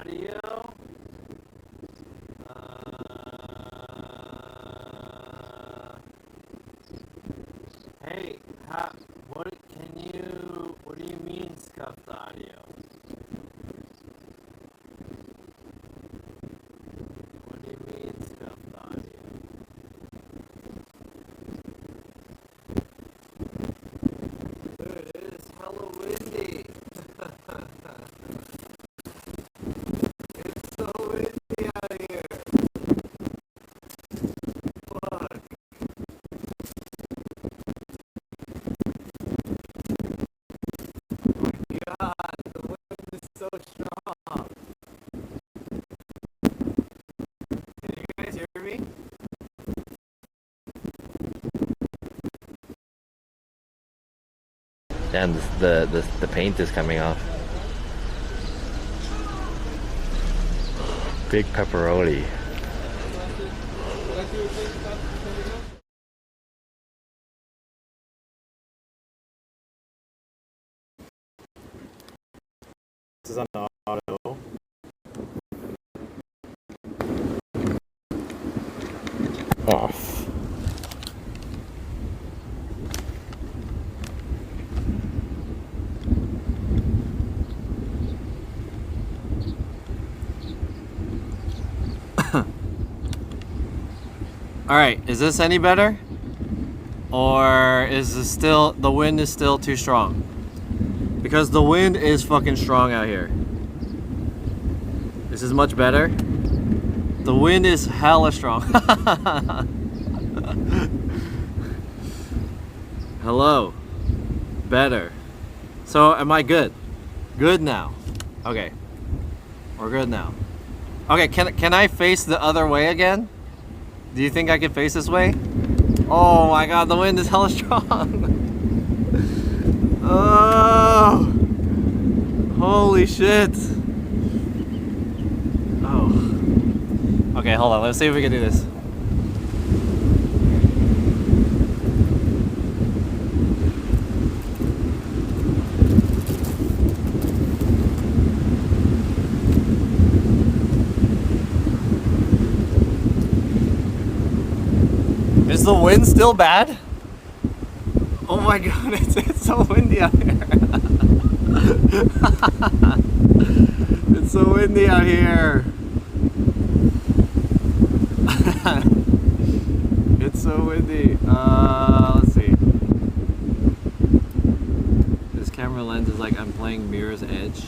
audio. Hey, what do you mean scuffed audio? What do you mean scuffed audio? Dude, it is hella windy. It's so windy out here. Fuck. God, the wind is so strong. Can you guys hear me? And the paint is coming off. Big pepperoni. This is on auto. Off. Alright, is this any better? Or is this still, the wind is still too strong? Because the wind is fucking strong out here. This is much better. The wind is hella strong. Hello. Better. So am I good? Good now. Okay. We're good now. Okay, can I face the other way again? Do you think I can face this way? Oh my god, the wind is hella strong. Oh, holy shit. Oh. Okay, hold on. Let's see if we can do this. Is the wind still bad? Oh my god, it's so windy out here. It's so windy out here. It's so windy. Let's see. This camera lens is like I'm playing Mirror's Edge.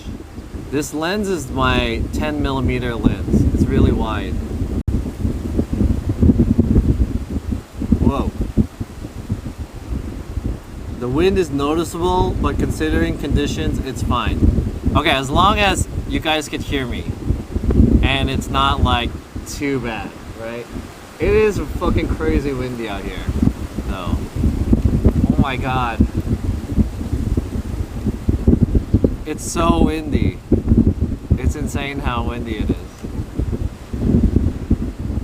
This lens is my 10mm lens. It's really wide. Whoa. The wind is noticeable, but considering conditions, it's fine. Okay, as long as you guys could hear me, and it's not like too bad, right? It is fucking crazy windy out here, though. Oh my god. It's so windy. It's insane how windy it is.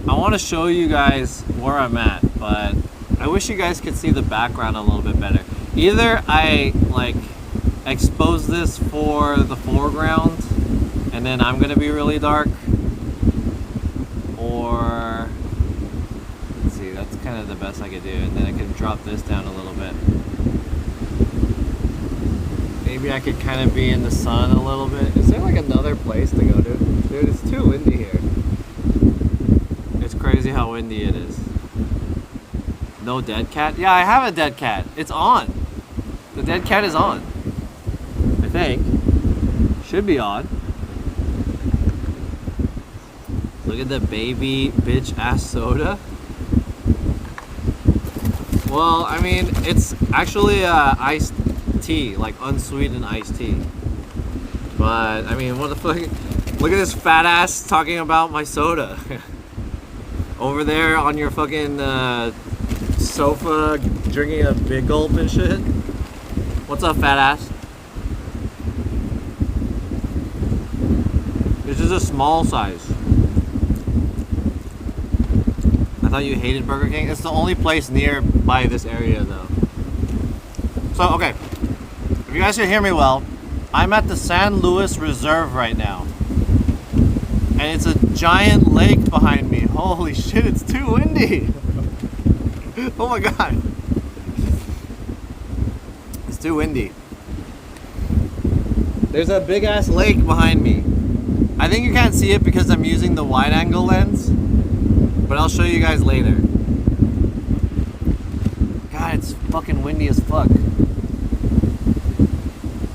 I want to show you guys where I'm at, but I wish you guys could see the background a little bit better. Either I like expose this for the foreground and then I'm gonna be really dark, or let's see, that's kind of the best I could do, and then I can drop this down a little bit. Maybe I could kind of be in the sun a little bit. Is there like another place to go to? Dude, it's too windy here. It's crazy how windy it is. No dead cat? Yeah, I have a dead cat. It's on. The dead cat is on. I think. Should be on. Look at the baby bitch ass soda. Well, I mean, it's actually iced tea, like unsweetened iced tea. But, I mean, what the fuck? Look at this fat ass talking about my soda. Over there on your fucking sofa drinking a big gulp and shit. What's up, fat ass? This is a small size. I thought you hated Burger King. It's the only place nearby this area, though. So, okay. If you guys can hear me well, I'm at the San Luis Reserve right now. And it's a giant lake behind me. Holy shit, it's too windy. Oh my god. It's too windy. There's a big ass lake behind me. I think you can't see it because I'm using the wide angle lens, but I'll show you guys later. God, it's fucking windy as fuck.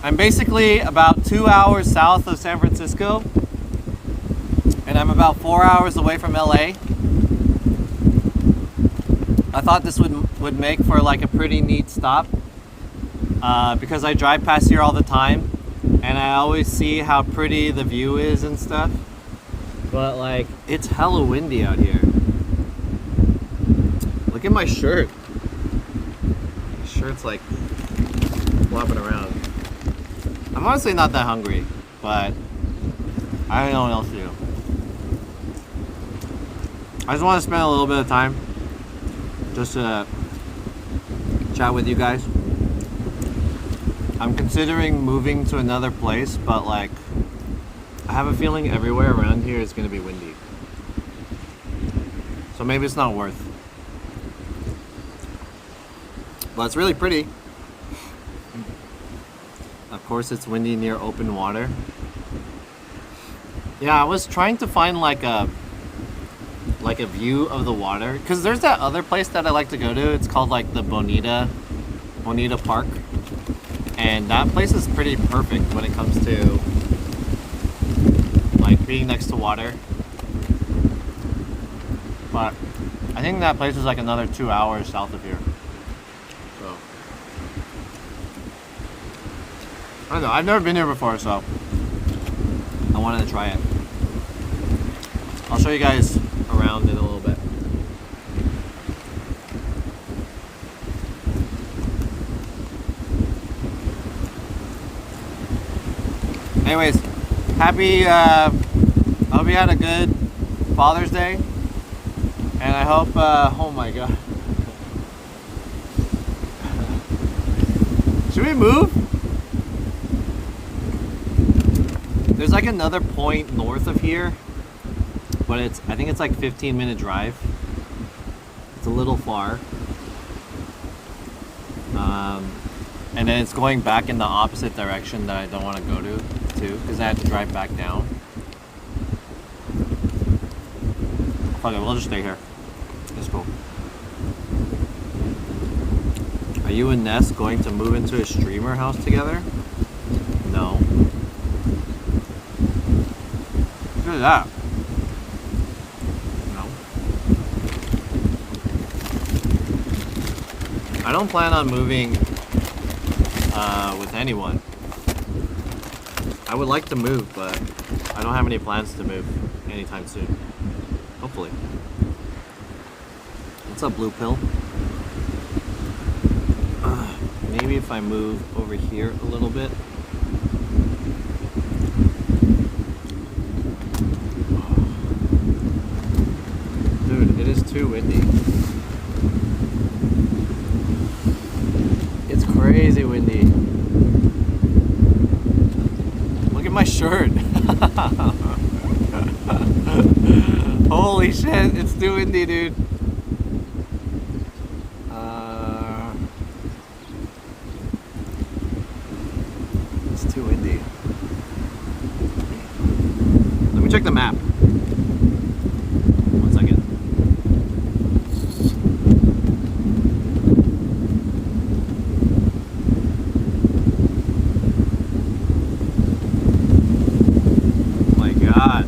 I'm basically about 2 hours south of San Francisco, and I'm about 4 hours away from LA. I thought this would make for like a pretty neat stop because I drive past here all the time, and I always see how pretty the view is and stuff. But like, it's hella windy out here. Look at my shirt. My shirt's like flopping around. I'm honestly not that hungry, but I don't know what else to do. I just want to spend a little bit of time just to chat with you guys. I'm considering moving to another place, but like, I have a feeling everywhere around here is going to be windy. So maybe it's not worth. But it's really pretty. Of course, it's windy near open water. Yeah, I was trying to find like a view of the water, because there's that other place that I like to go to. It's called like the Bonita Park, and that place is pretty perfect when it comes to like being next to water. But I think that place is like another 2 hours south of here. So I don't know. I've never been here before, so I wanted to try it. I'll show you guys around in a little bit. Anyways, happy, I hope you had a good Father's Day. And I hope, oh my god. Should we move? There's like another point north of here, but I think it's like 15-minute drive. It's a little far. And then it's going back in the opposite direction that I don't want to go to, too, because I have to drive back down. Fuck it, we'll just stay here. It's cool. Are you and Ness going to move into a streamer house together? No. Look at that. No. I don't plan on moving with anyone. I would like to move, but I don't have any plans to move anytime soon. Hopefully. What's up, Blue Pill? Maybe if I move over here a little bit. Dude, it is too windy. It's crazy windy. Look at my shirt. Holy shit, it's too windy, dude. It's too windy. Let me check the map. One second. Oh my god.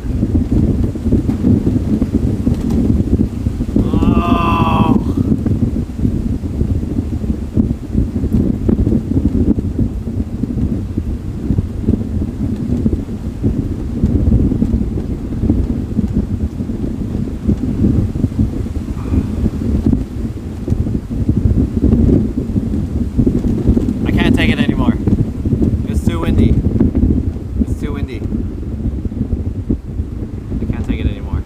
Take it anymore. It's too windy. It's too windy. I can't take it anymore.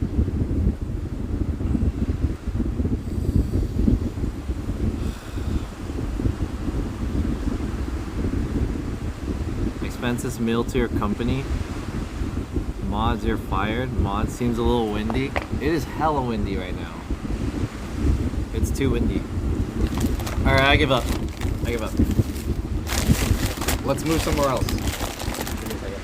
Expensive meal to your company? Mods, you're fired. Mod seems a little windy. It is hella windy right now. It's too windy. Alright, I give up. I give up. Let's move somewhere else. Give me a second.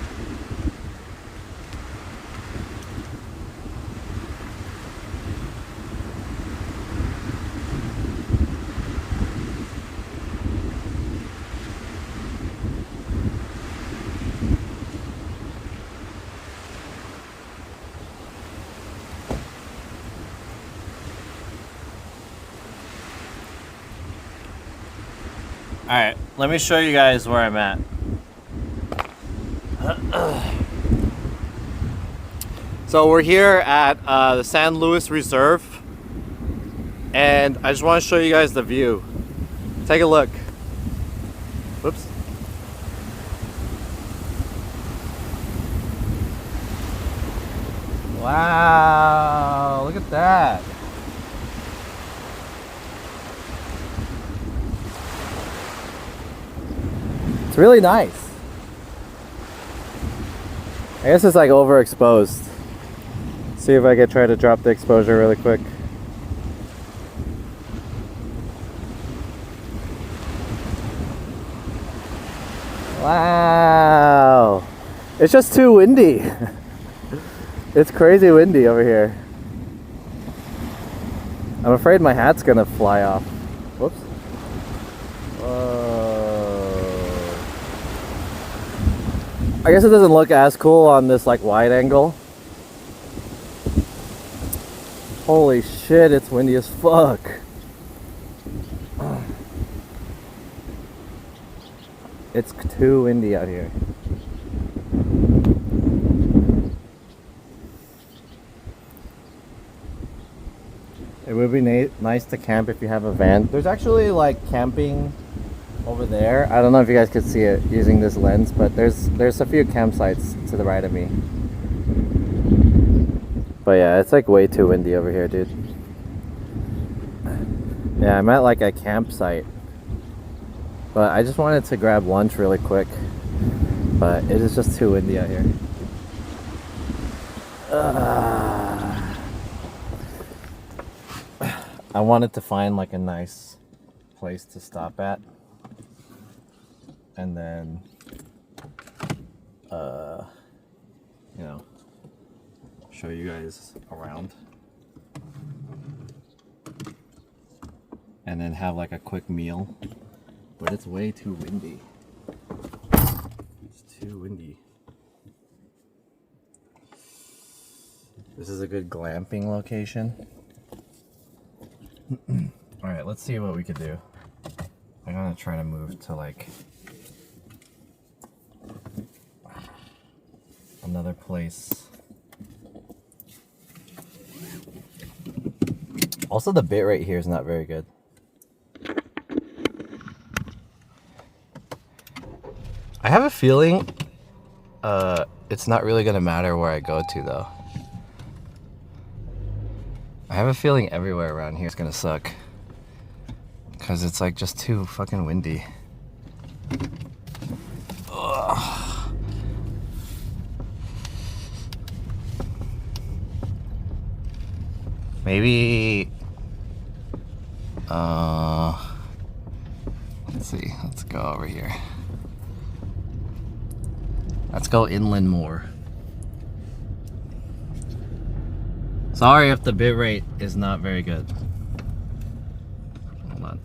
Alright, let me show you guys where I'm at. So we're here at the San Luis Reserve, and I just want to show you guys the view. Take a look. Whoops. Wow, look at that. It's really nice. I guess it's like overexposed. See if I could try to drop the exposure really quick. Wow. It's just too windy. It's crazy windy over here. I'm afraid my hat's gonna fly off. Whoops. I guess it doesn't look as cool on this like wide angle. Holy shit, it's windy as fuck. It's too windy out here. It would be nice to camp if you have a van. There's actually like camping over there. I don't know if you guys could see it using this lens, but there's a few campsites to the right of me. But yeah, it's like way too windy over here, dude. Yeah, I'm at like a campsite. But I just wanted to grab lunch really quick. But it is just too windy out here. I wanted to find like a nice place to stop at. And then, you know, show you guys around. And then have like a quick meal. But it's way too windy. It's too windy. This is a good glamping location. Alright, let's see what we could do. I'm gonna try to move to like another place. Also, the bit rate here is not very good. I have a feeling it's not really gonna matter where I go to though. I have a feeling everywhere around here is gonna suck. Cause it's like just too fucking windy. Ugh. Maybe let's see, let's go over here. Let's go inland more. Sorry if the bitrate is not very good. Hold on.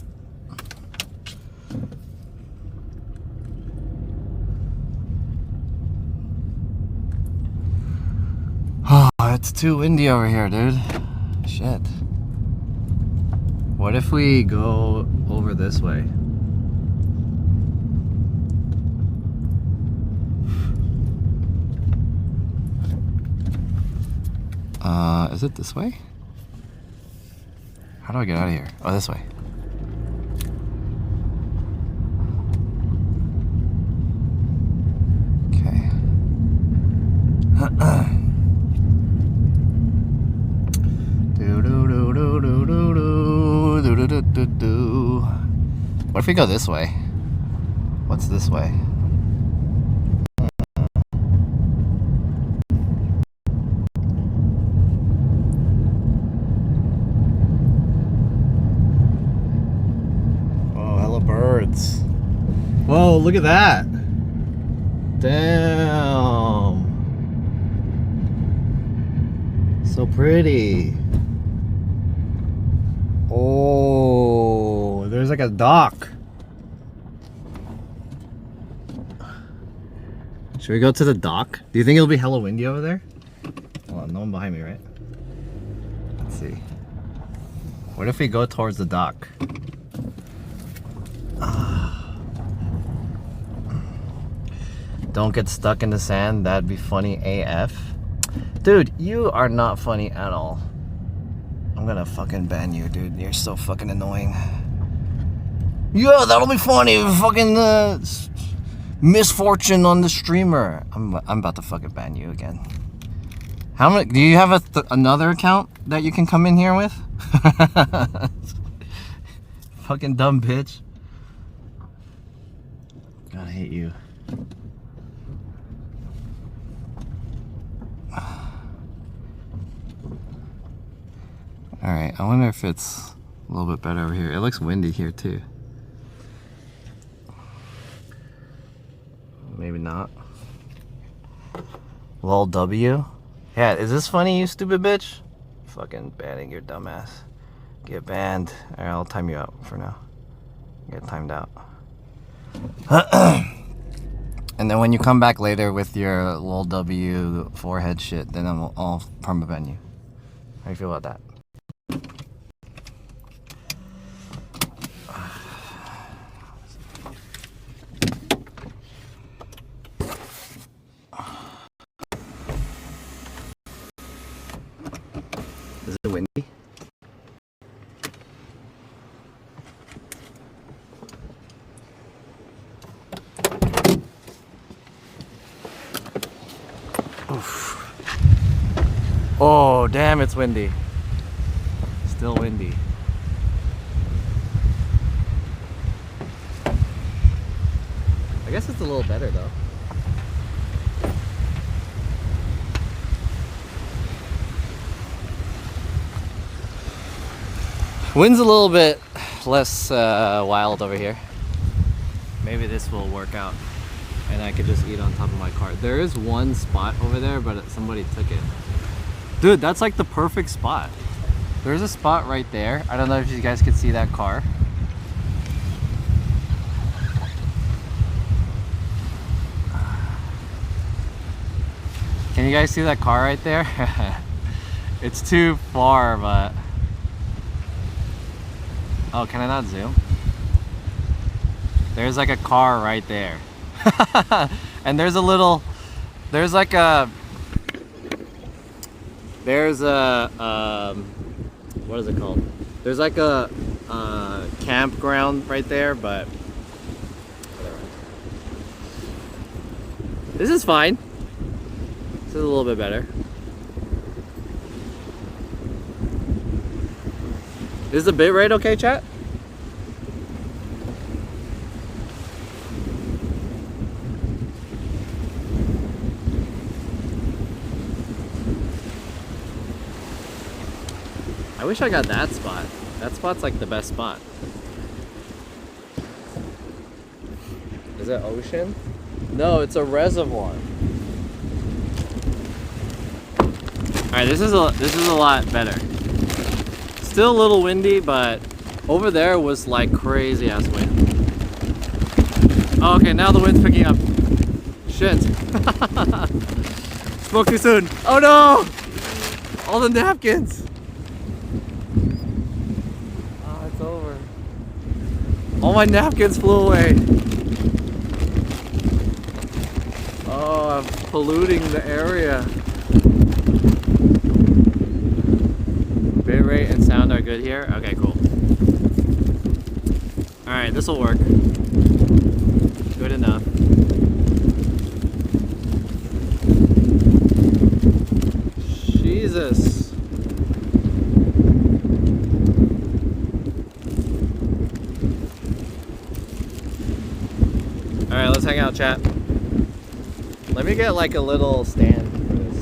Oh, it's too windy over here, dude. Shit. What if we go over this way? Is it this way? How do I get out of here? Oh, this way. Okay. What if we go this way? What's this way? look at that. Damn. So pretty. Oh, there's like a dock. Should we go to the dock? Do you think it'll be hella windy over there? Hold on, no one behind me, right? Let's see. What if we go towards the dock? Don't get stuck in the sand. That'd be funny AF. Dude, you are not funny at all. I'm gonna fucking ban you, dude. You're so fucking annoying. Yeah, that'll be funny. Fucking misfortune on the streamer. I'm about to fucking ban you again. How many? Do you have another account that you can come in here with? Fucking dumb bitch. God, I hate you. Alright, I wonder if it's a little bit better over here. It looks windy here too. Maybe not. Lol W? Yeah, is this funny, you stupid bitch? Fucking banning your dumbass. Get banned. Alright, I'll time you out for now. Get timed out. And then when you come back later with your lol W forehead shit, then I'll permaban you. How do you feel about that? Is it windy? Oof. Oh, damn, it's windy. Still windy. I guess it's a little better though. Wind's a little bit less wild over here. Maybe this will work out and I could just eat on top of my car. There is one spot over there, but somebody took it. Dude, that's like the perfect spot. There's a spot right there. I don't know if you guys could see that car. Can you guys see that car right there? It's too far, but... Oh, can I not zoom? There's like a car right there. And there's a little... There's like a... There's a... what is it called? There's like a campground right there, but... Whatever. This is fine. This is a little bit better. Is the bitrate okay, chat? I wish I got that spot. That spot's like the best spot. Is that ocean? No, it's a reservoir. Alright, this is a lot better. Still a little windy, but over there was like crazy ass wind. Oh, okay, now the wind's picking up. Shit. Spoke too soon. Oh no! All the napkins. Oh, it's over. All my napkins flew away. Oh, I'm polluting the area. Bitrate and sound are good here? Okay, cool. Alright, this will work. Good enough. Jesus. Alright, let's hang out, chat. Let me get like a little stand for this.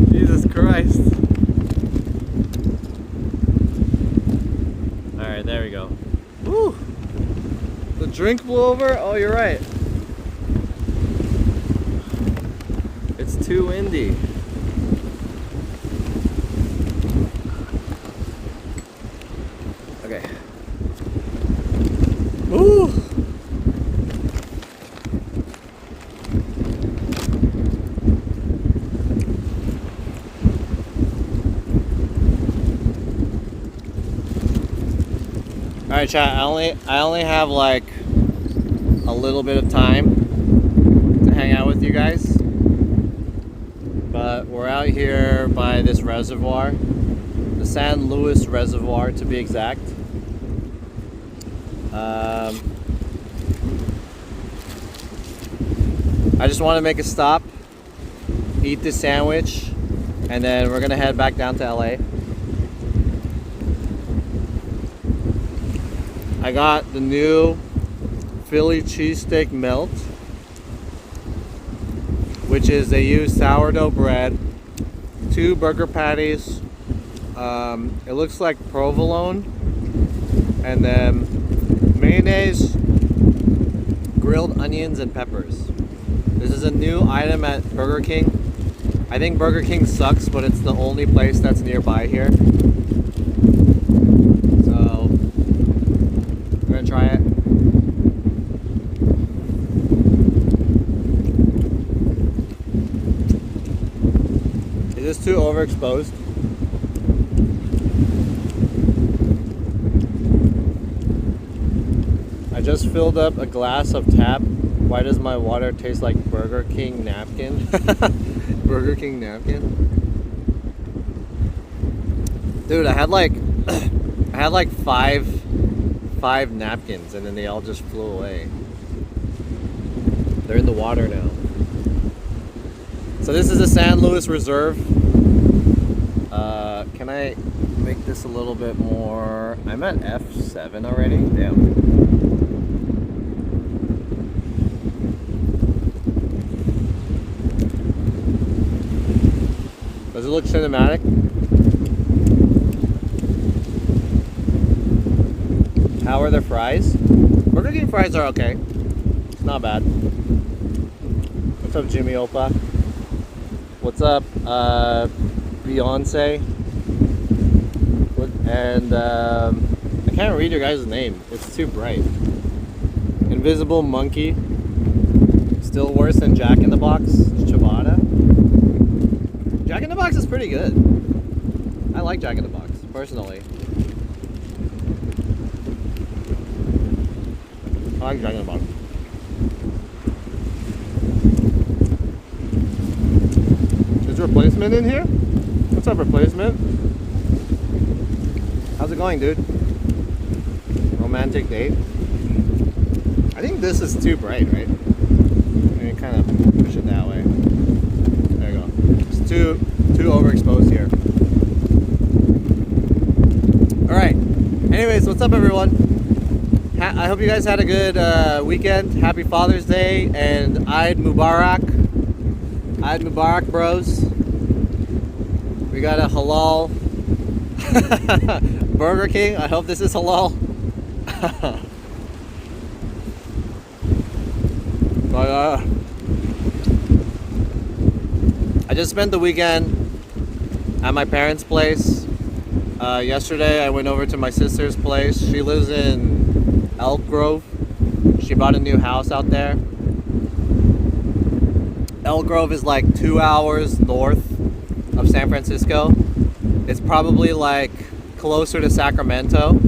Jesus Christ. Alright, there we go. Woo! The drink blew over? Oh, you're right. It's too windy. Okay. Woo! Alright, chat, I only have like a little bit of time to hang out with you guys. But we're out here by this reservoir, the San Luis Reservoir to be exact. I just want to make a stop, eat this sandwich, and then we're gonna head back down to LA. I got the new Philly cheesesteak melt, which is they use sourdough bread, 2 burger patties, it looks like provolone, and then mayonnaise, grilled onions, and peppers. This is a new item at Burger King. I think Burger King sucks, but it's the only place that's nearby here. So, we're gonna try it. Is this too overexposed? I just filled up a glass of tap. Why does my water taste like Burger King napkin? Burger King napkin? Dude, I had like five napkins and then they all just flew away. They're in the water now. So this is the San Luis Reserve. Can I make this a little bit more? I'm at F7 already. Damn. Does it look cinematic? How are the fries? Burger King fries are okay. It's not bad. What's up, Jimmy Opa? What's up, Beyonce? And I can't read your guys' name. It's too bright. Invisible Monkey. Still worse than Jack in the Box. Ciabatta. Jack in the Box is pretty good. I like Jack in the Box, personally. I like Jack in the Box. Is Replacement in here? What's up, Replacement? How's it going, dude? Romantic date? I think this is too bright, right? Maybe kind of push it that way. There you go. It's too overexposed here. Alright. Anyways, what's up, everyone? I hope you guys had a good weekend. Happy Father's Day and Eid Mubarak. Eid Mubarak, bros. We got a halal Burger King. I hope this is halal. But I just spent the weekend at my parents' place. Yesterday I went over to my sister's place. She lives in Elk Grove. She bought a new house out there. Elk Grove is like 2 hours north of San Francisco. It's probably like closer to Sacramento.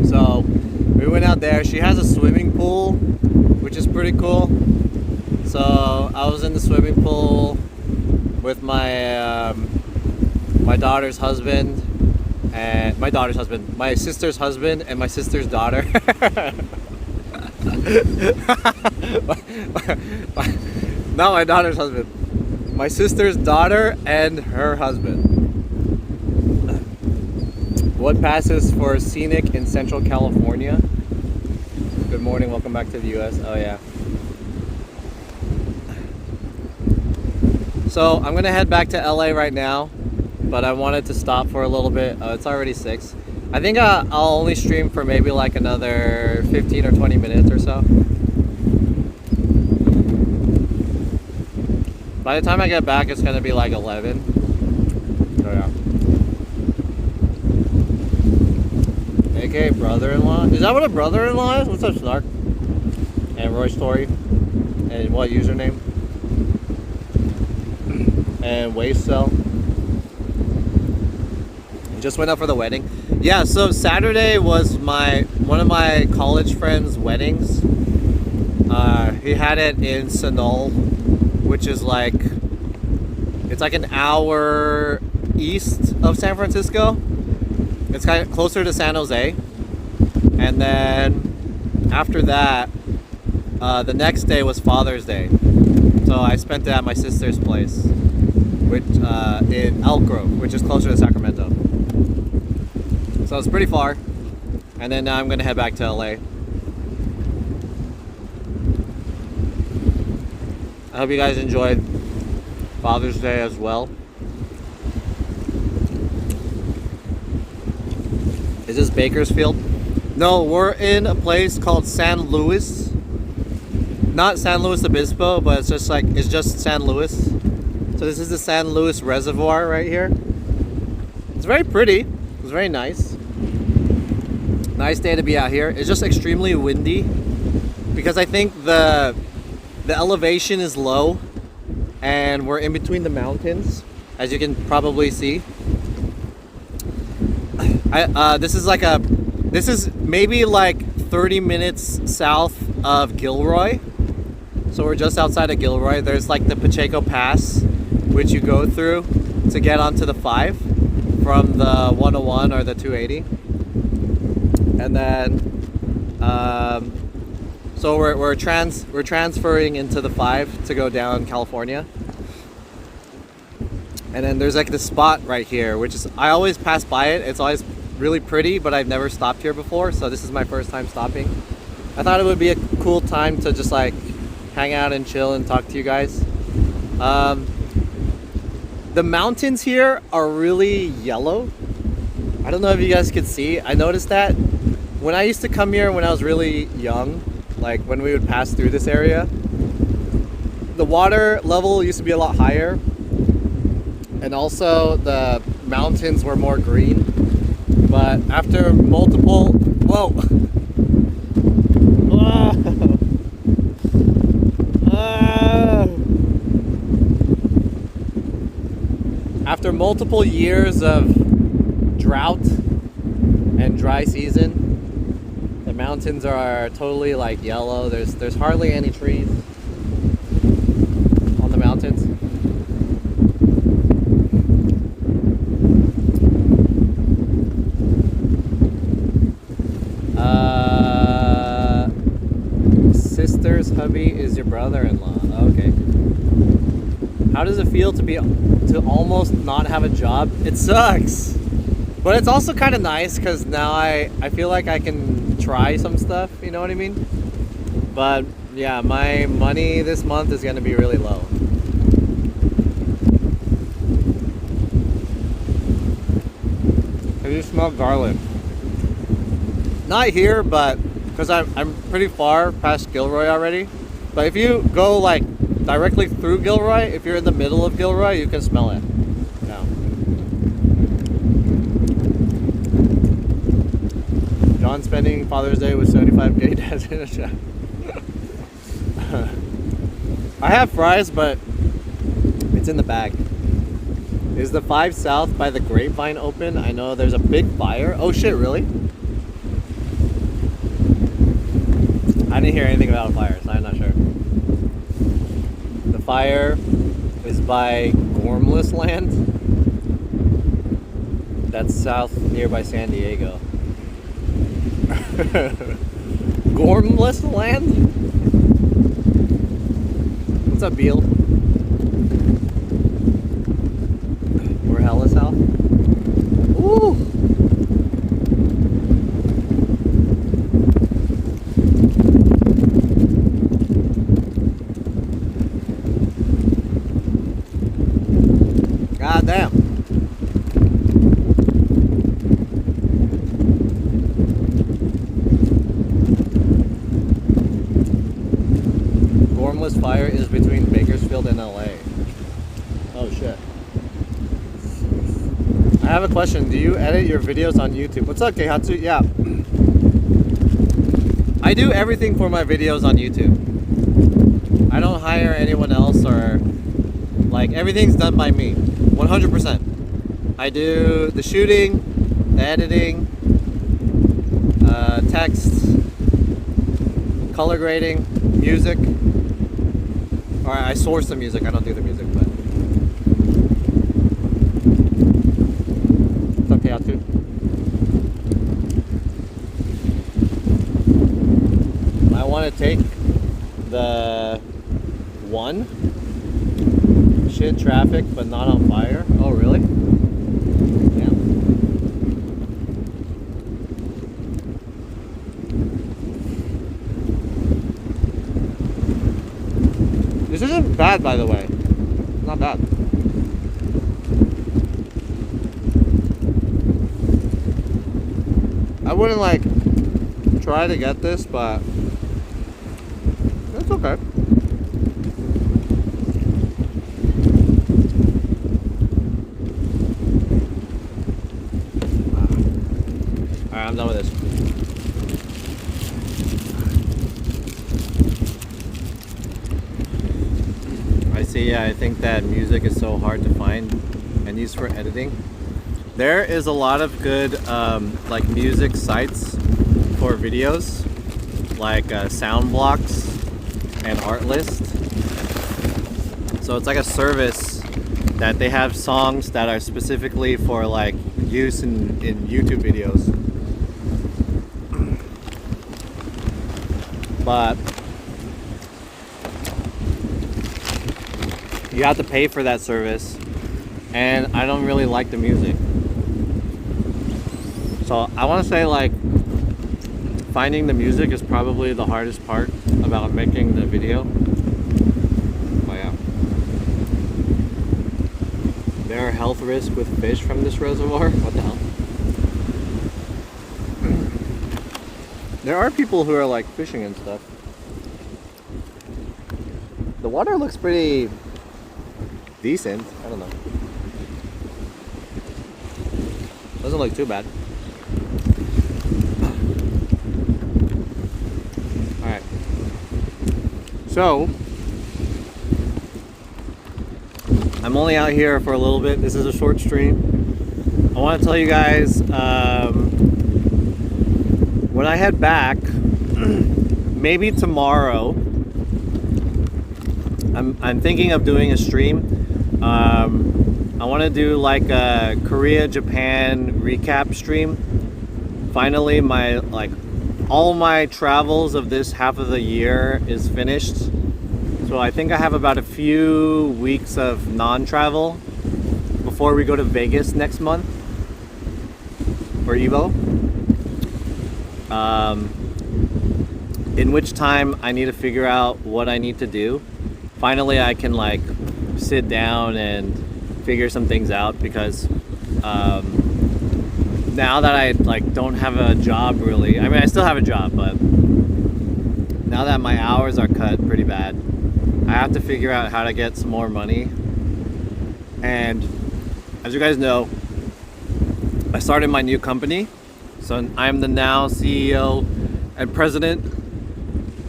So we went out there. She has a swimming pool, which is pretty cool. So I was in the swimming pool with my daughter's husband and my sister's husband and my sister's daughter. Not my daughter's husband. My sister's daughter and her husband. What passes for scenic in Central California? Good morning, welcome back to the US. Oh yeah. So I'm gonna head back to LA right now, but I wanted to stop for a little bit. It's already 6. I think I'll only stream for maybe like another 15 or 20 minutes or so. By the time I get back, it's gonna be like 11. So yeah. AKA brother-in-law. Is that what a brother-in-law is? What's up, Snark? And Roy Story. And what username? And Waste Cell. Just went up for the wedding. Yeah, so Saturday was one of my college friends' weddings. He had it in Sunol, which is like, it's like an hour east of San Francisco. It's kind of closer to San Jose. And then after that, the next day was Father's Day. So I spent it at my sister's place, which in Elk Grove, which is closer to Sacramento. So it's pretty far. And then now I'm gonna head back to LA. I hope you guys enjoyed Father's Day as well. Is this Bakersfield? No, we're in a place called San Luis. Not San Luis Obispo, but it's just San Luis. So this is the San Luis Reservoir right here. It's very pretty. It's very nice. Nice day to be out here. It's just extremely windy because I think the elevation is low and we're in between the mountains, as you can probably see. This is maybe like 30 minutes south of Gilroy. So we're just outside of Gilroy. There's like the Pacheco Pass, which you go through to get onto the 5 from the 101 or the 280. And then, so we're transferring into the 5 to go down California. And then there's like this spot right here, which is, I always pass by it. It's always really pretty, but I've never stopped here before. So this is my first time stopping. I thought it would be a cool time to just like hang out and chill and talk to you guys. The mountains here are really yellow. I don't know if you guys could see. I noticed that when I used to come here when I was really young, like when we would pass through this area, the water level used to be a lot higher. And also the mountains were more green. But after multiple, whoa. After multiple years of drought and dry season, the mountains are totally like yellow. There's hardly any trees on the mountains. Sister's hubby is your brother-in-law. Okay. How does it feel to almost not have a job? It sucks, but it's also kind of nice because now I feel like I can try some stuff. You know what I mean? But yeah, my money this month is gonna be really low. Have you smelled garlic? Not here, but because I'm pretty far past Gilroy already. But if you go like directly through Gilroy, if you're in the middle of Gilroy, you can smell it. Yeah. John spending Father's Day with 75K dads in a chat. I have fries, but it's in the bag. Is the 5 South by the Grapevine open? I know there's a big fire. Oh shit, really? I didn't hear anything about a fire, so I'm not sure. The fire is by Gormless Land. That's south nearby San Diego. Gormless Land? What's up, Beal? We're hella south. Ooh! Formless Fire is between Bakersfield and LA. Oh shit. I have a question. Do you edit your videos on YouTube? What's up, Keihatsu? Yeah. I do everything for my videos on YouTube. I don't hire anyone else, or like everything's done by me. 100%. I do the shooting, the editing, text, color grading, music. Or I source the music, I don't do the music, but. What's up, Keihatsu? I want to take the one shit traffic but not on fire. Oh really? Yeah. This isn't bad, by the way. Not bad. I wouldn't like try to get this, but it's okay. Alright, I'm done with this. I see, I think that music is so hard to find and use for editing. There is a lot of good like music sites for videos, like Soundblocks and Artlist. So it's like a service that they have songs that are specifically for like use in YouTube videos. But you have to pay for that service, and I don't really like the music. So I want to say like finding the music is probably the hardest part about making the video. Oh yeah. There are health risks with fish from this reservoir? What the hell? There are people who are like fishing and stuff. The water looks pretty decent. I don't know. Doesn't look too bad. Alright. So, I'm only out here for a little bit. This is a short stream. I want to tell you guys, when I head back, maybe tomorrow, I'm thinking of doing a stream. I want to do like a Korea Japan recap stream. Finally, my all my travels of this half of the year is finished. So I think I have about a few weeks of non-travel before we go to Vegas next month for Evo. In which time I need to figure out what I need to do. Finally, I can like sit down and figure some things out, because now that I like don't have a job really. I mean, I still have a job, but now that my hours are cut pretty bad, I have to figure out how to get some more money. And as you guys know, I started my new company. So I'm the now CEO and president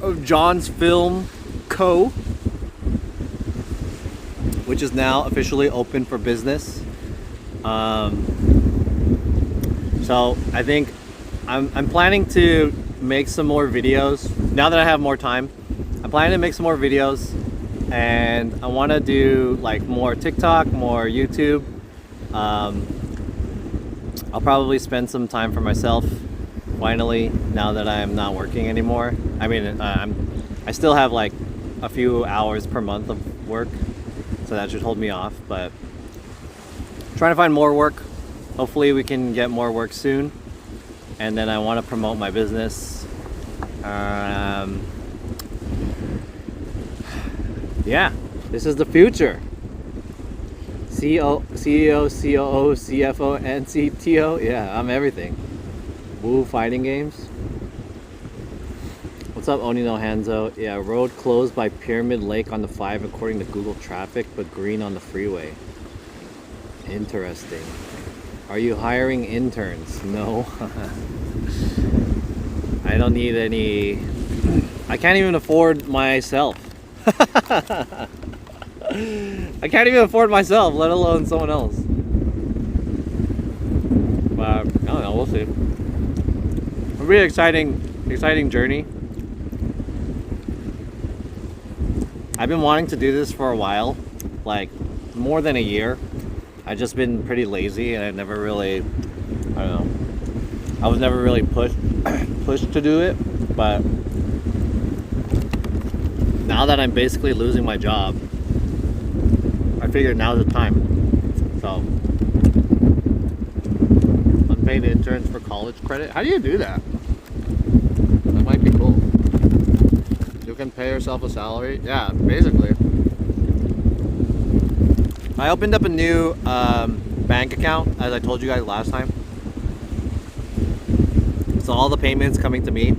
of John's Film Co., which is now officially open for business. So I think I'm planning to make some more videos now that I have more time. I'm planning to make some more videos, and I want to do like more TikTok, more YouTube. I'll probably spend some time for myself finally, now that I'm not working anymore. I mean, I still have like a few hours per month of work, so that should hold me off, but trying to find more work. Hopefully we can get more work soon, and then I want to promote my business. Yeah, this is the future. CEO, COO, CFO, and CTO. Yeah, I'm everything. Woo fighting games. What's what's up, Onino Hanzo? Yeah, road closed by Pyramid Lake on the 5 according to Google Traffic, but green on the freeway. Interesting. Are you hiring interns? No. I don't need any. I can't even afford myself. I can't even afford myself, let alone someone else. But I don't know, we'll see. A really exciting journey. I've been wanting to do this for a while, like more than a year. I've just been pretty lazy and I never really, I don't know, I was never really pushed to do it. But now that I'm basically losing my job, I figured now's the time. So, unpaid interns for college credit. How do you do that? That might be cool. You can pay yourself a salary. Yeah, basically. I opened up a new bank account, as I told you guys last time. So all the payments coming to me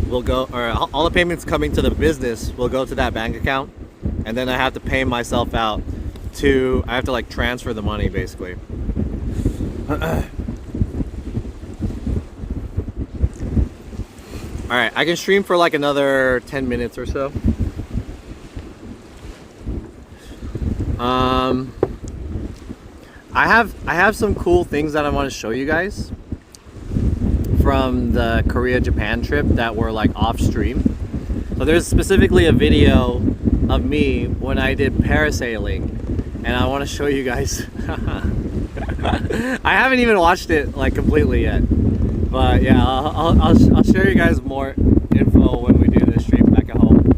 will go, or all the payments coming to the business will go to that bank account, and then I have to pay myself out to, I have to like transfer the money basically. Alright, I can stream for like another 10 minutes or so. I have some cool things that I want to show you guys from the Korea Japan trip that were like off stream. So there's specifically a video of me when I did parasailing, and I want to show you guys. I haven't even watched it like completely yet, but yeah, I'll share you guys more info when we do this stream back at home.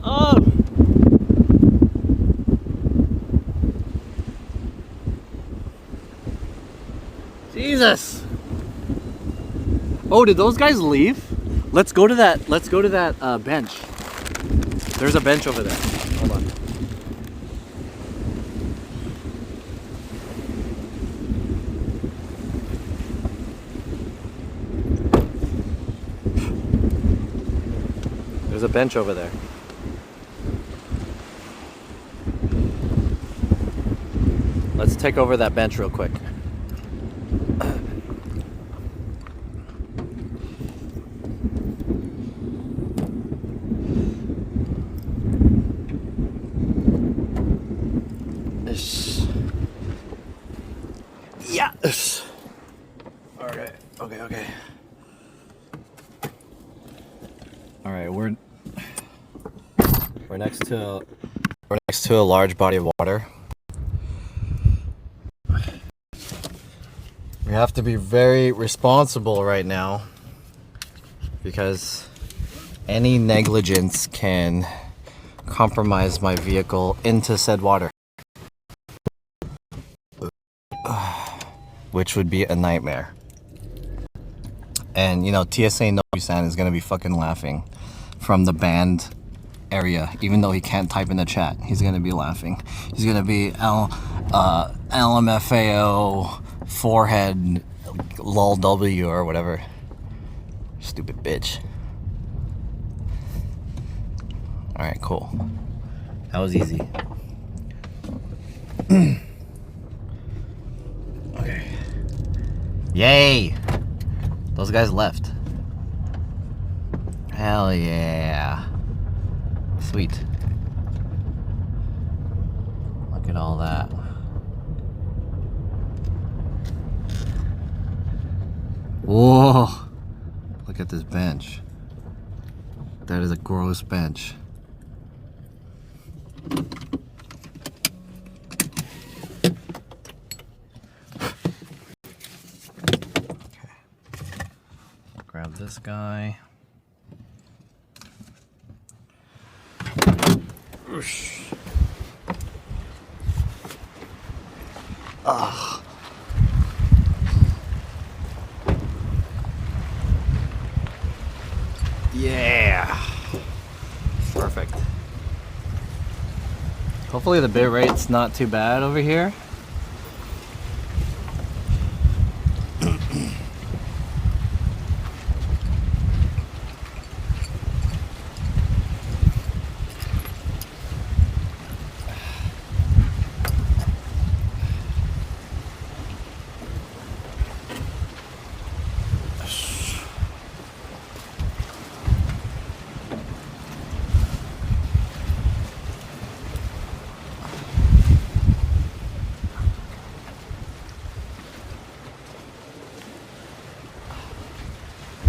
Oh. Jesus. Oh, did those guys leave? Let's go to that bench. There's a bench over there. Hold on. There's a bench over there. Let's take over that bench real quick. Yes. Okay. All right, we're next to a large body of water. We have to be very responsible right now because any negligence can compromise my vehicle into said water, which would be a nightmare. And you know, TSA Nobu-san is gonna be fucking laughing from the banned area, even though he can't type in the chat. He's gonna be laughing. He's gonna be LMFAO forehead lol W or whatever. Stupid bitch. All right, cool. That was easy. Okay. Yay! Those guys left. Hell yeah. Sweet. Look at all that. Whoa! Look at this bench. That is a gross bench. Grab this guy. Ugh. Yeah. Perfect. Hopefully the bit rate's not too bad over here.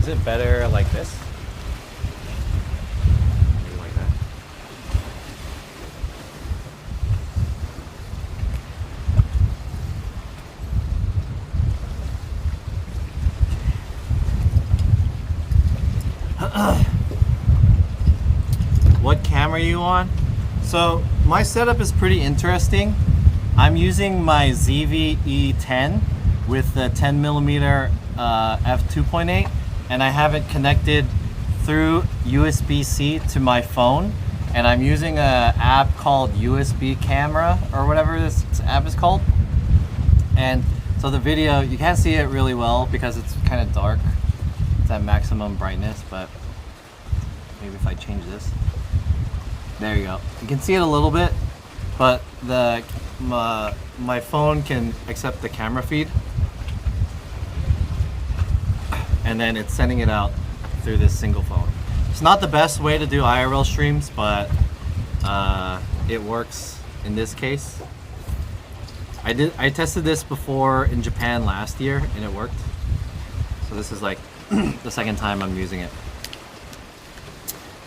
Is it better like this? Maybe like that. What camera are you on? So my setup is pretty interesting. I'm using my ZV-E10 with the 10mm f2.8, and I have it connected through USB-C to my phone, and I'm using a app called USB Camera or whatever this app is called. And so the video, you can't see it really well because it's kind of dark. It's at maximum brightness, but maybe if I change this. There you go. You can see it a little bit, but my phone can accept the camera feed, and then it's sending it out through this single phone. It's not the best way to do IRL streams, but it works in this case. I tested this before in Japan last year, and it worked. So this is like the second time I'm using it.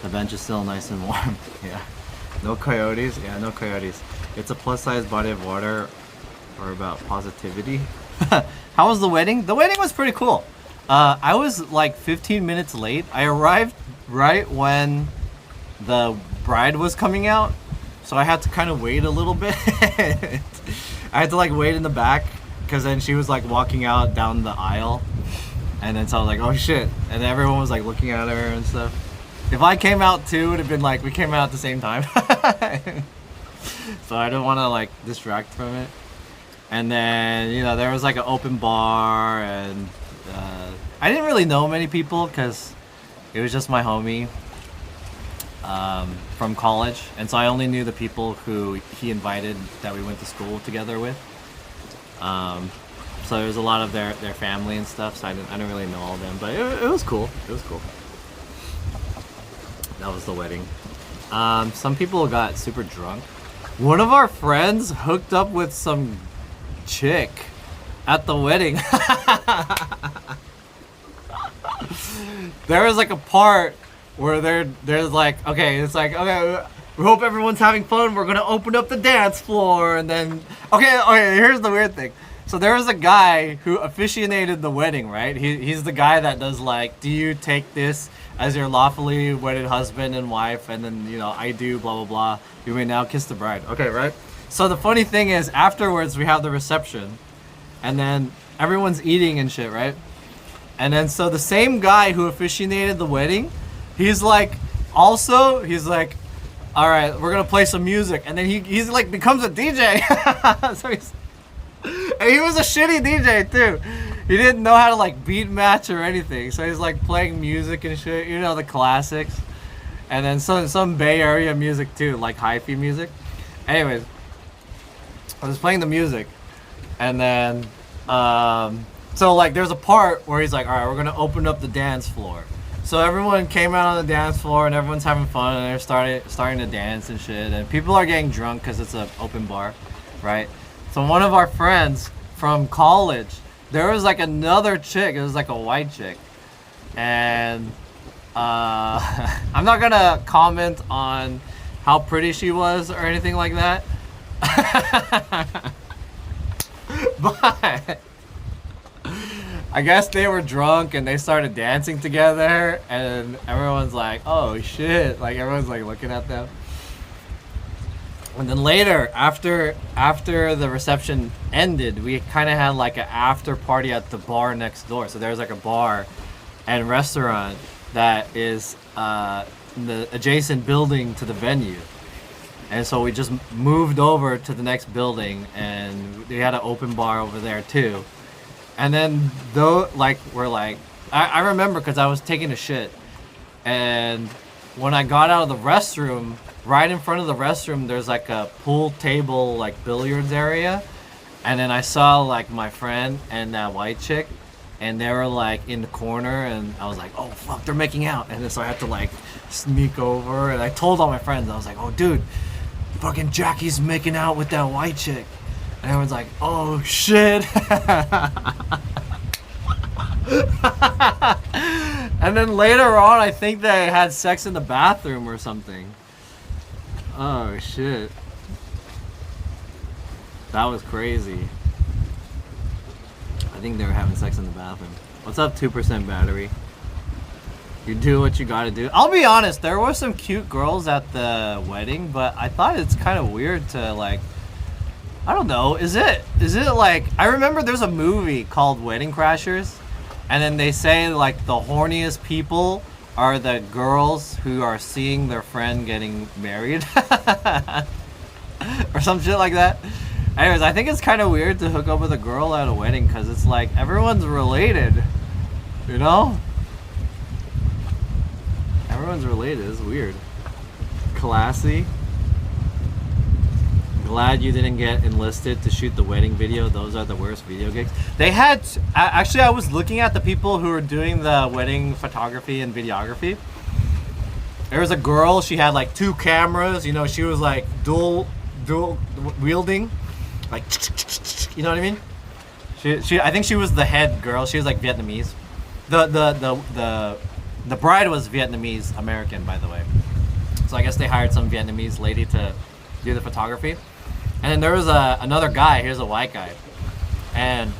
The bench is still nice and warm. Yeah. No coyotes? Yeah, no coyotes. It's a plus-size body of water, or about positivity. How was the wedding? The wedding was pretty cool. I was like 15 minutes late. I arrived right when the bride was coming out, so I had to kind of wait a little bit. I had to like wait in the back, because then she was like walking out down the aisle, and then so I was like, oh shit, and everyone was like looking at her and stuff. If I came out too, it would have been like, we came out at the same time. So I don't want to like distract from it. And then, you know, there was like an open bar, and I didn't really know many people because it was just my homie from college. And so I only knew the people who he invited that we went to school together with. So there was a lot of their family and stuff, so I didn't really know all of them. But it was cool. It was cool. That was the wedding. Some people got super drunk. One of our friends hooked up with some chick at the wedding. There was like a part where there's like, okay, it's like, okay, we hope everyone's having fun. We're gonna open up the dance floor, and then, okay, here's the weird thing. So there was a guy who officiated the wedding, right? He's the guy that does like, do you take this as your lawfully wedded husband and wife, and then, you know, I do, blah, blah, blah. You may now kiss the bride. Okay, right? So the funny thing is, afterwards, we have the reception, and then everyone's eating and shit, right? And then, so the same guy who officiated the wedding, he's like, all right, we're gonna play some music. And then he's like, becomes a DJ. And he was a shitty DJ too. He didn't know how to like beat match or anything. So he's like playing music and shit, you know, the classics. And then some Bay Area music too, like hi-fi music. Anyways, I was playing the music, and then so like there's a part where he's like, all right, we're gonna open up the dance floor. So everyone came out on the dance floor, and everyone's having fun, and they're starting to dance and shit, and people are getting drunk because it's an open bar, right? So one of our friends from college, there was like another chick. It was like a white chick, and I'm not gonna comment on how pretty she was or anything like that. But I guess they were drunk and they started dancing together, and everyone's like, oh shit, like everyone's like looking at them. And then later, after the reception ended, we kind of had like an after party at the bar next door. So there's like a bar and restaurant that is in the adjacent building to the venue. And so we just moved over to the next building, and they had an open bar over there too. And then though, like, I remember because I was taking a shit, and when I got out of the restroom, right in front of the restroom, there's like a pool table, like billiards area. And then I saw like my friend and that white chick, and they were like in the corner, and I was like, oh fuck, they're making out. And then so I had to like sneak over, and I told all my friends, I was like, oh dude, fucking Jackie's making out with that white chick. And everyone's like, oh shit. And then later on, I think they had sex in the bathroom or something. Oh shit. That was crazy. I think they were having sex in the bathroom. What's up, 2% battery? You do what you gotta do. I'll be honest, there were some cute girls at the wedding, but I thought it's kind of weird to like, I don't know, is it like, I remember there's a movie called Wedding Crashers, and then they say like the horniest people are the girls who are seeing their friend getting married. Or some shit like that. Anyways, I think it's kind of weird to hook up with a girl at a wedding because it's like everyone's related, you know? Everyone's related. It's weird. Classy. Glad you didn't get enlisted to shoot the wedding video. Those are the worst video gigs. They had... Actually, I was looking at the people who were doing the wedding photography and videography. There was a girl. She had like 2 cameras. You know, she was like dual wielding. Like, you know what I mean? She I think she was the head girl. She was like Vietnamese. The bride was Vietnamese American, by the way. So I guess they hired some Vietnamese lady to do the photography. And then there was another guy. Here's a white guy, and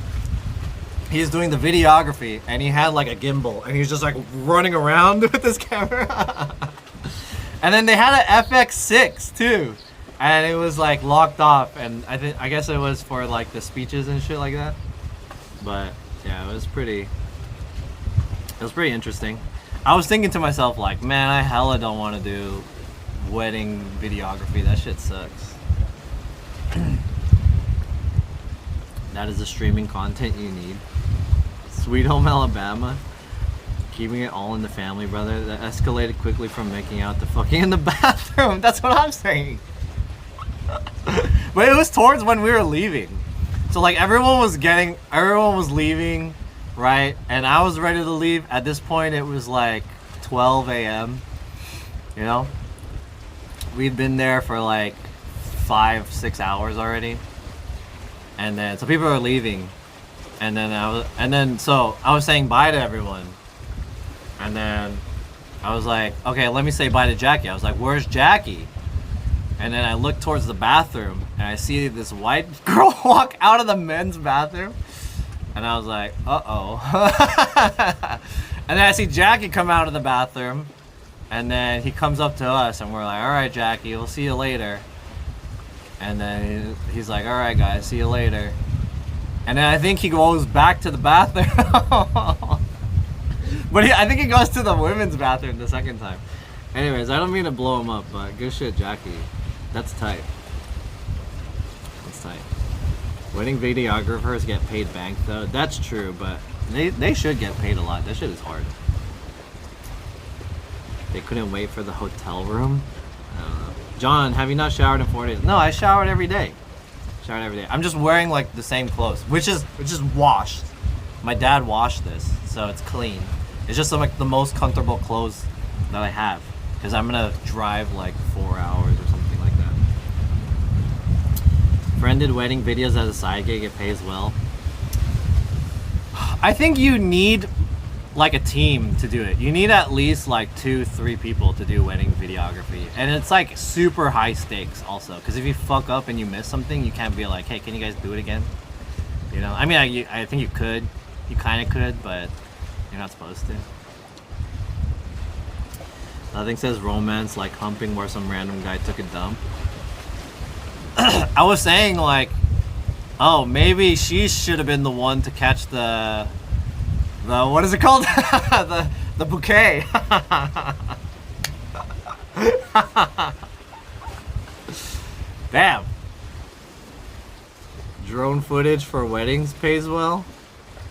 he's doing the videography. And he had like a gimbal, and he's just like running around with this camera. And then they had an FX6 too. And it was like locked off, and I guess it was for like the speeches and shit like that. But yeah, it was pretty interesting. I was thinking to myself like, man, I hella don't want to do wedding videography. That shit sucks. That is the streaming content you need. Sweet Home Alabama. Keeping it all in the family, brother. That escalated quickly from making out to fucking in the bathroom. That's what I'm saying. But it was towards when we were leaving, so like everyone was leaving, right? And I was ready to leave. At this point it was like 12 a.m. You know, we'd been there for like 5-6 hours already, and then so people are leaving, and then so I was saying bye to everyone, and then I was like, okay, let me say bye to Jackie. I was like, where's Jackie? And then I look towards the bathroom, and I see this white girl walk out of the men's bathroom. And I was like, uh-oh. And then I see Jackie come out of the bathroom, and then he comes up to us, and we're like, all right, Jackie, we'll see you later. And then he's like, all right, guys, see you later. And then I think he goes back to the bathroom. But I think he goes to the women's bathroom the second time. Anyways, I don't mean to blow him up, but good shit, Jackie. That's tight. That's tight. Wedding videographers get paid bank though. That's true, but they should get paid a lot. That shit is hard. They couldn't wait for the hotel room. I don't know. John, have you not showered in 4 days? No, I showered every day. Showered every day. I'm just wearing like the same clothes, which is washed. My dad washed this, so it's clean. It's just like the most comfortable clothes that I have, because I'm gonna drive like 4 hours or something like that. Friended wedding videos as a side gig, it pays well. I think you need like a team to do it. You need at least like 2-3 people to do wedding videography, and it's like super high stakes also, because if you fuck up and you miss something, you can't be like, hey, can you guys do it again? You know, I mean, I think you could, you kind of could, but you're not supposed to. Nothing says romance like humping where some random guy took a dump. I was saying like, oh, maybe she should have been the one to catch the what is it called? the bouquet. Damn. Drone footage for weddings pays well.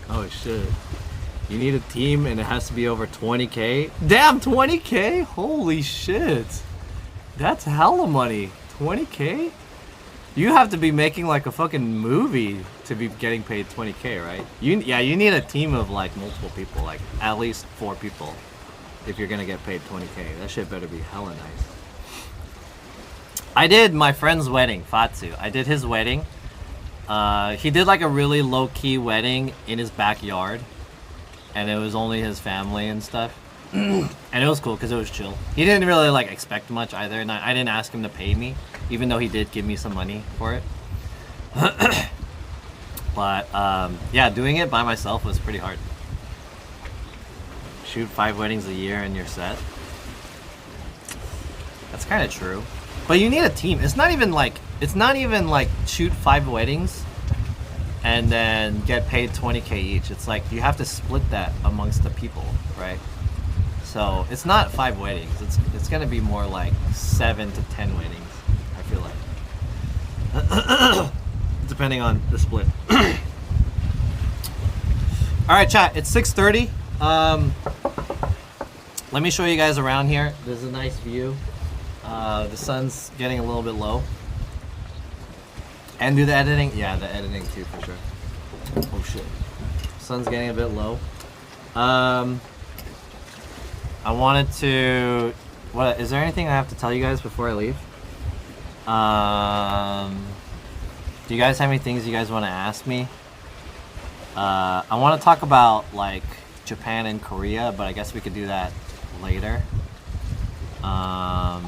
Oh shit. You need a team and it has to be over 20K. Damn, 20K? Holy shit. That's hella money. 20K? You have to be making like a fucking movie to be getting paid 20K, right? You need a team of like multiple people, like at least 4 people if you're gonna get paid 20K. That shit better be hella nice. I did my friend's wedding, Fatsu. I did his wedding. He did like a really low-key wedding in his backyard, and it was only his family and stuff. And it was cool because it was chill. He didn't really like expect much either, and I didn't ask him to pay me, even though he did give me some money for it. But yeah, doing it by myself was pretty hard. Shoot 5 weddings a year and you're set. That's kind of true. But you need a team. It's not even like shoot 5 weddings and then get paid 20K each. It's like you have to split that amongst the people, right? So it's not 5 weddings. It's gonna be more like 7 to 10 weddings, I feel like. Depending on the split. Alright, chat, it's 6:30. Let me show you guys around here. There's a nice view. The sun's getting a little bit low. And do the editing? Yeah, the editing too, for sure. Oh shit. Sun's getting a bit low. I wanted to... What, is there anything I have to tell you guys before I leave? Do you guys have any things you guys want to ask me? I want to talk about like Japan and Korea, but I guess we could do that later. I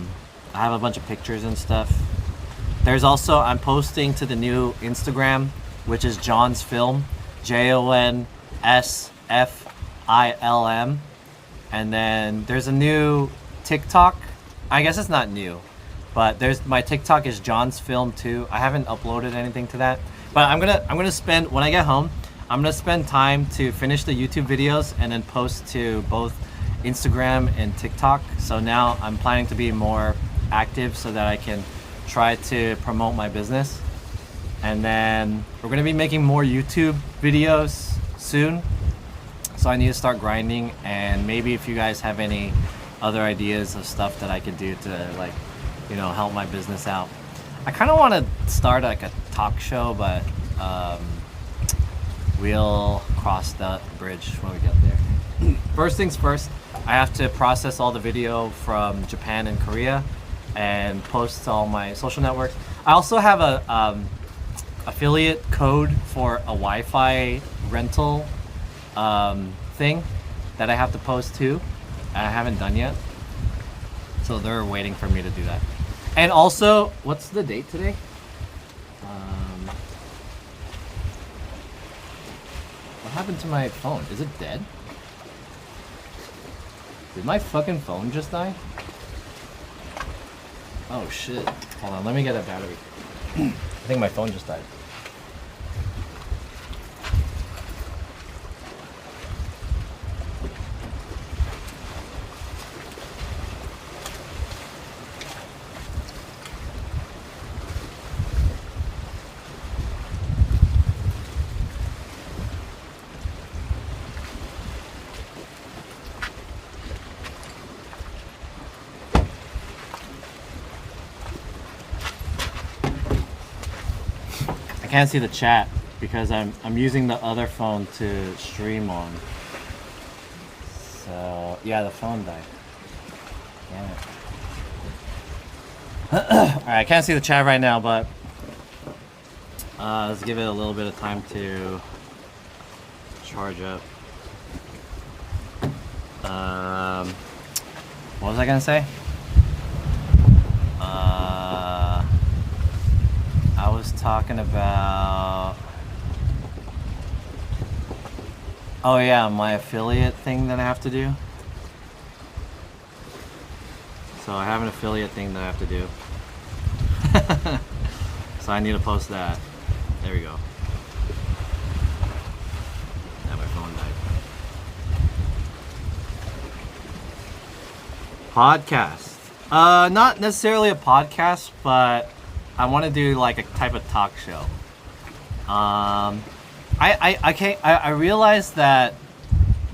have a bunch of pictures and stuff. There's also, I'm posting to the new Instagram, which is John's Film, JONSFILM. And then there's a new TikTok. I guess it's not new, but my TikTok is John's Film too. I haven't uploaded anything to that, but I'm gonna spend, when I get home, I'm gonna spend time to finish the YouTube videos and then post to both Instagram and TikTok. So now I'm planning to be more active so that I can try to promote my business. And then we're gonna be making more YouTube videos soon. So I need to start grinding, and maybe if you guys have any other ideas of stuff that I could do to, like, you know, help my business out. I kind of want to start like a talk show, but we'll cross that bridge when we get there. First things first, I have to process all the video from Japan and Korea and post to all my social networks. I also have a affiliate code for a Wi-Fi rental thing that I have to post to. I haven't done yet, so they're waiting for me to do that. And also, what's the date today? What happened to my phone? Is it dead? Did my fucking phone just die? Oh shit. Hold on, let me get a battery. I think my phone just died. I can't see the chat because I'm using the other phone to stream on. So yeah, the phone died. Damn it. Alright, I can't see the chat right now, but let's give it a little bit of time to charge up. What was I gonna say? I was talking about, oh yeah, my affiliate thing that I have to do. So I have an affiliate thing that I have to do. So I need to post that. There we go. Now my phone died. Podcast. Not necessarily a podcast, but I want to do like a type of talk show. I realized that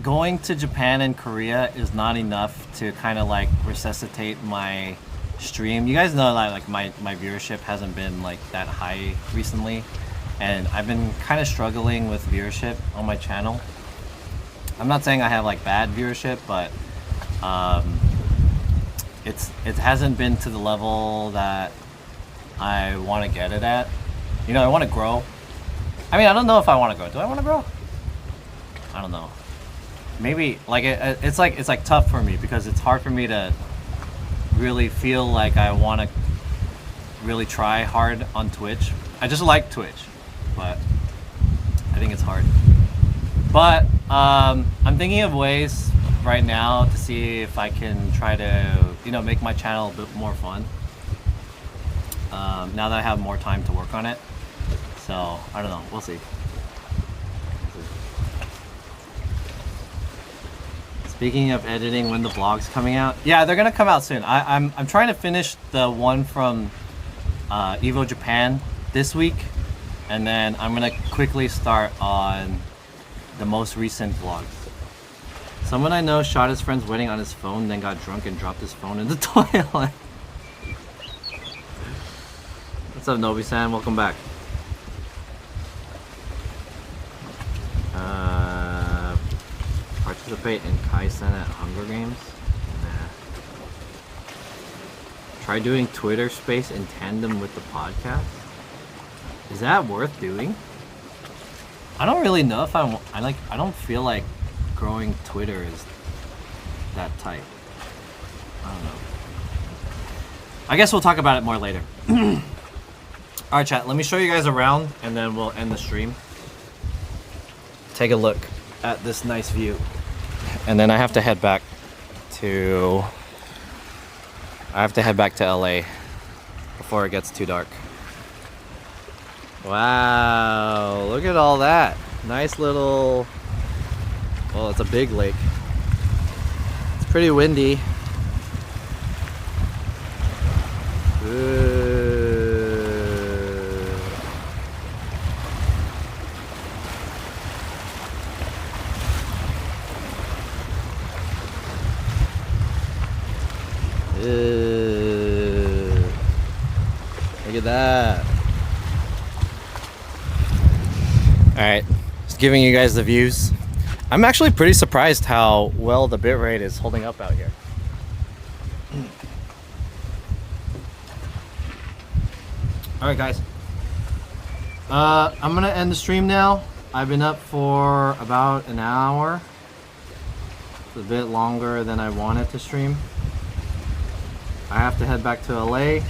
going to Japan and Korea is not enough to kind of like resuscitate my stream. You guys know that like my viewership hasn't been like that high recently, and I've been kind of struggling with viewership on my channel. I'm not saying I have like bad viewership, but it hasn't been to the level that I want to get it at. You know, I want to grow. I mean, I don't know if I want to grow. Do I want to grow? I don't know. maybe like it's like tough for me because it's hard for me to really feel like I want to really try hard on Twitch. I just like Twitch, but I think it's hard. But I'm thinking of ways right now to see if I can try to, you know, make my channel a bit more fun. Now that I have more time to work on it. So, I don't know. We'll see. Speaking of editing, when the vlog's coming out? Yeah, they're gonna come out soon. I'm trying to finish the one from Evo Japan this week. And then I'm gonna quickly start on the most recent vlogs. Someone I know shot his friend's wedding on his phone, then got drunk and dropped his phone in the toilet. What's up, Nobi-san? Welcome back. Participate in Kaizen at Hunger Games? Nah. Try doing Twitter Space in tandem with the podcast? Is that worth doing? I don't really know if I don't feel like growing Twitter is that tight. I don't know. I guess we'll talk about it more later. Alright, chat, let me show you guys around and then we'll end the stream. Take a look at this nice view. And then I have to head back to LA before it gets too dark. Wow, look at all that. Nice little, well, it's a big lake. It's pretty windy. Ooh. Look at that. Alright, just giving you guys the views. I'm actually pretty surprised how well the bitrate is holding up out here. Alright guys, I'm gonna end the stream now. I've been up for about an hour. It's a bit longer than I wanted to stream. I have to head back to LA.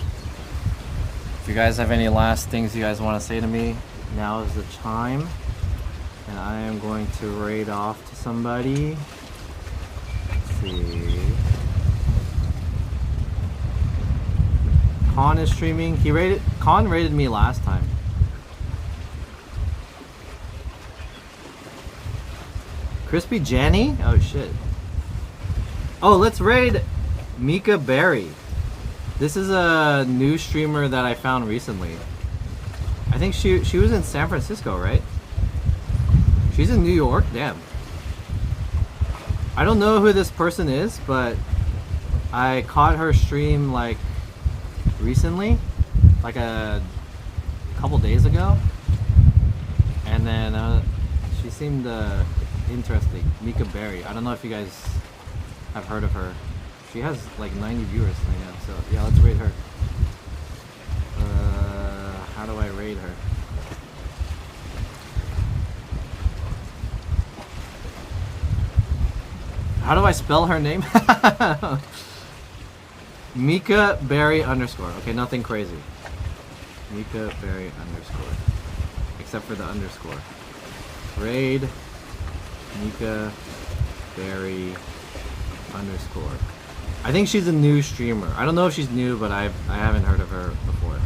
If you guys have any last things you guys want to say to me, now is the time. And I am going to raid off to somebody. Let's see. Con is streaming. Con raided me last time. Crispy Jenny? Oh shit. Oh, let's raid Mika Berry. This is a new streamer that I found recently. I think she was in San Francisco, right? She's in New York? Damn. I don't know who this person is, but I caught her stream like recently, like a couple days ago. And then she seemed interesting. Mika Berry. I don't know if you guys have heard of her. She has like 90 viewers right now, so yeah, let's raid her. How do I raid her? How do I spell her name? Mika Berry underscore. Okay, nothing crazy. Mika Berry underscore. Except for the underscore. Raid Mika Berry underscore. I think she's a new streamer. I don't know if she's new, but I haven't heard of her before.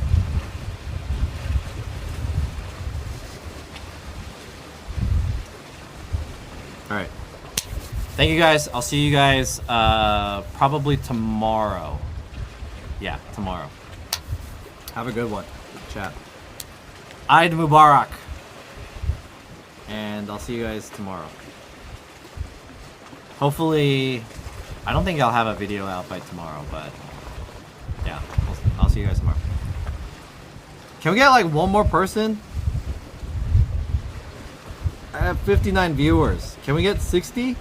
Alright. Thank you guys. I'll see you guys probably tomorrow. Yeah, tomorrow. Have a good one. Chat. Eid Mubarak. And I'll see you guys tomorrow. Hopefully, I don't think I'll have a video out by tomorrow, but yeah, I'll see you guys tomorrow. Can we get like one more person? I have 59 viewers. Can we get 60?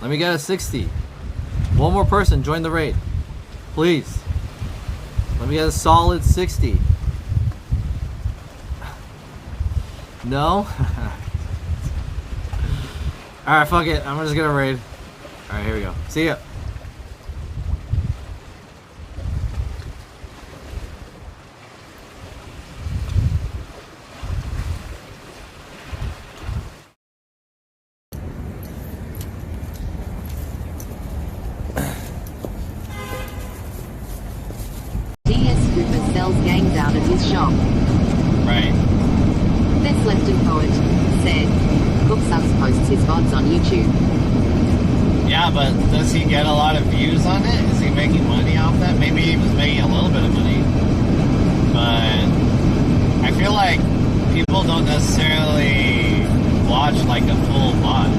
Let me get a 60. One more person, join the raid. Please. Let me get a solid 60. No? Alright, fuck it. I'm just gonna raid. Alright, here we go. See ya. DS Cooper sells games out at his shop. Right. Best Lefton Poet said, Cooksus posts his VODs on YouTube. Yeah, but does he get a lot of views on it? Is he making money off that? Maybe he was making a little bit of money. But I feel like people don't necessarily watch like a full VOD.